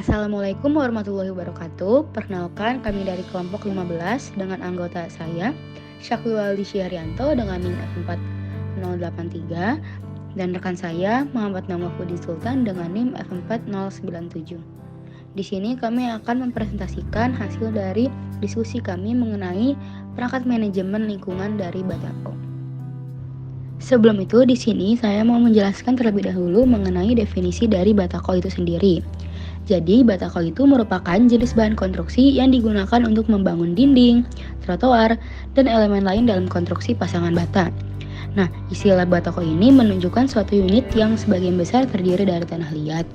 Assalamualaikum warahmatullahi wabarakatuh. Perkenalkan, kami dari kelompok 15 dengan anggota saya, Syakwilwaldi Syahrianto dengan NIM F4083 dan rekan saya, Muhammad Namafudi Sultan dengan NIM F4097. Di sini kami akan mempresentasikan hasil dari diskusi kami mengenai perangkat manajemen lingkungan dari Batako. Sebelum itu, di sini saya mau menjelaskan terlebih dahulu mengenai definisi dari Batako itu sendiri. Jadi, batako itu merupakan jenis bahan konstruksi yang digunakan untuk membangun dinding, trotoar, dan elemen lain dalam konstruksi pasangan bata. Nah, istilah batako ini menunjukkan suatu unit yang sebagian besar terdiri dari tanah liat.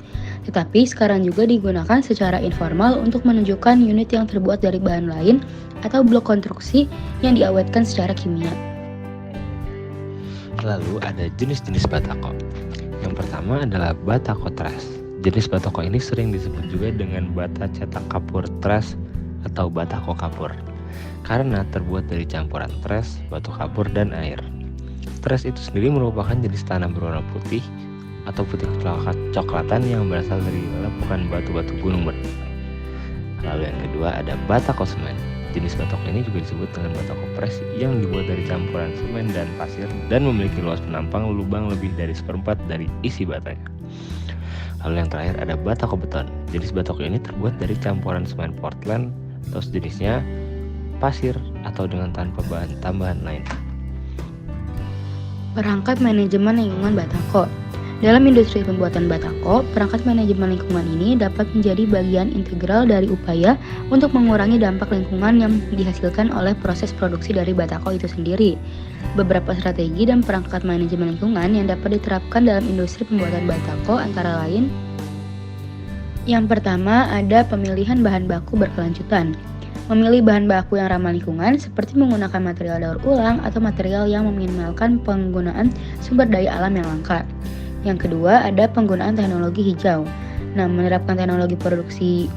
Tetapi sekarang juga digunakan secara informal untuk menunjukkan unit yang terbuat dari bahan lain atau blok konstruksi yang diawetkan secara kimia. Lalu ada jenis-jenis batako. Yang pertama adalah batako truss. Jenis batako ini sering disebut juga dengan bata cetak kapur truss atau batako kapur karena terbuat dari campuran truss, batu kapur, dan air. Truss itu sendiri merupakan jenis tanah berwarna putih atau putih coklatan yang berasal dari lapukan batu-batu gunung berapi. Lalu yang kedua ada batako semen. Jenis batako ini juga disebut dengan batako press yang dibuat dari campuran semen dan pasir dan memiliki luas penampang lubang lebih dari 1/4 dari isi batanya. Lalu yang terakhir ada batako beton. Jenis batako ini terbuat dari campuran semen Portland atau sejenisnya, pasir, atau dengan tanpa bahan tambahan lain. Perangkat manajemen lingkungan batako. Dalam industri pembuatan batako, perangkat manajemen lingkungan ini dapat menjadi bagian integral dari upaya untuk mengurangi dampak lingkungan yang dihasilkan oleh proses produksi dari batako itu sendiri. Beberapa strategi dan perangkat manajemen lingkungan yang dapat diterapkan dalam industri pembuatan batako antara lain: yang pertama ada pemilihan bahan baku berkelanjutan. Memilih bahan baku yang ramah lingkungan seperti menggunakan material daur ulang atau material yang meminimalkan penggunaan sumber daya alam yang langka. Yang kedua ada penggunaan teknologi hijau. Nah, menerapkan teknologi produksi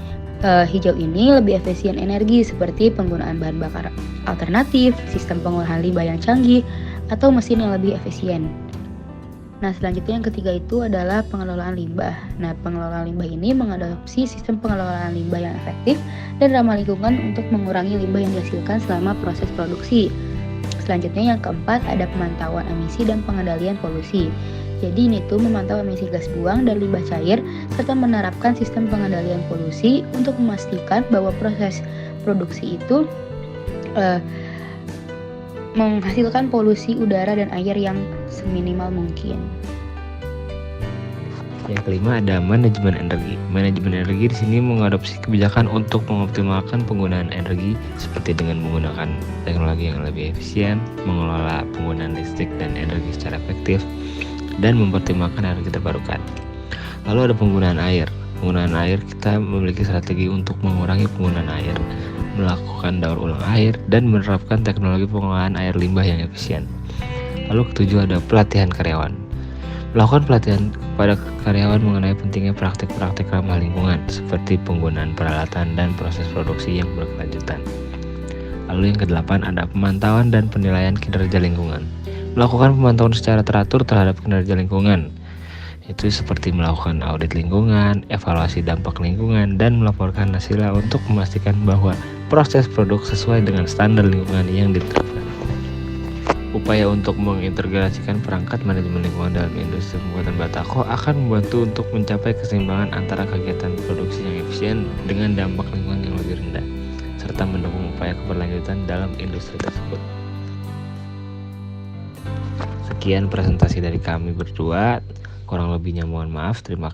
hijau ini lebih efisien energi seperti penggunaan bahan bakar alternatif, sistem pengolahan limbah yang canggih, atau mesin yang lebih efisien. Nah, selanjutnya yang ketiga itu adalah pengelolaan limbah. Nah, pengelolaan limbah ini mengadopsi sistem pengelolaan limbah yang efektif dan ramah lingkungan untuk mengurangi limbah yang dihasilkan selama proses produksi. Selanjutnya yang keempat ada pemantauan emisi dan pengendalian polusi. Jadi ini tuh memantau emisi gas buang dan limbah cair serta menerapkan sistem pengendalian polusi untuk memastikan bahwa proses produksi itu menghasilkan polusi udara dan air yang seminimal mungkin. Yang kelima ada manajemen energi. Manajemen energi di sini mengadopsi kebijakan untuk mengoptimalkan penggunaan energi seperti dengan menggunakan teknologi yang lebih efisien, mengelola penggunaan listrik dan energi secara efektif, dan mempertimbangkan energi terbarukan. Lalu ada penggunaan air. Penggunaan air, kita memiliki strategi untuk mengurangi penggunaan air, melakukan daur ulang air, dan menerapkan teknologi pengolahan air limbah yang efisien. Lalu ketujuh ada pelatihan karyawan. Melakukan pelatihan kepada karyawan mengenai pentingnya praktik-praktik ramah lingkungan seperti penggunaan peralatan dan proses produksi yang berkelanjutan. Lalu yang kedelapan ada pemantauan dan penilaian kinerja lingkungan. Melakukan pemantauan secara teratur terhadap kinerja lingkungan. Itu seperti melakukan audit lingkungan, evaluasi dampak lingkungan, dan melaporkan hasilnya untuk memastikan bahwa proses produk sesuai dengan standar lingkungan yang ditetapkan. Upaya untuk mengintegrasikan perangkat manajemen lingkungan dalam industri pembuatan batako akan membantu untuk mencapai keseimbangan antara kegiatan produksi yang efisien dengan dampak lingkungan yang lebih rendah, serta mendukung upaya keberlanjutan dalam industri tersebut. Sekian presentasi dari kami berdua, kurang lebihnya mohon maaf. Terima kasih.